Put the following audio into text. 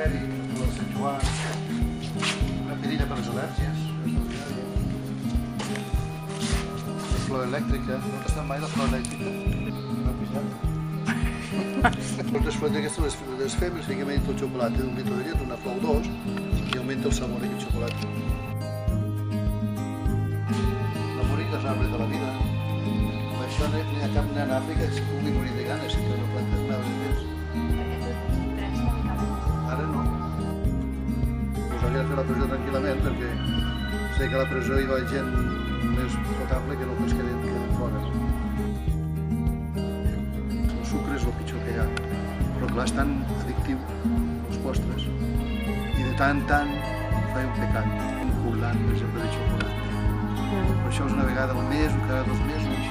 esfèric, el Sant Joan, una pirilla per les al·lèrgies, la flor elèctrica. No t'ha estat mai la flor elèctrica? Una pillada. Les flors aquestes les fem, les fiquem dintre el xocolata d'un litre de llet, una flor o dos, i augmenta el sabor d'aquest xocolata. La moringa és l'arbre de la vida. Per això no hi ha cap nen a Àfrica que pugui morir de gana si que no plantes un arbre de temps. Ara no. Us hauria de fer la presó tranquil·lament perquè sé que a la presó hi va gent més potable que no pas que queden fora. El sucre és el pitjor que hi ha, però clar, és tan addictiu, els postres, i de tant en tant faig un pecat, un col·lant, per exemple, de xocolata. Per això és una vegada al mes o cada 2 mesos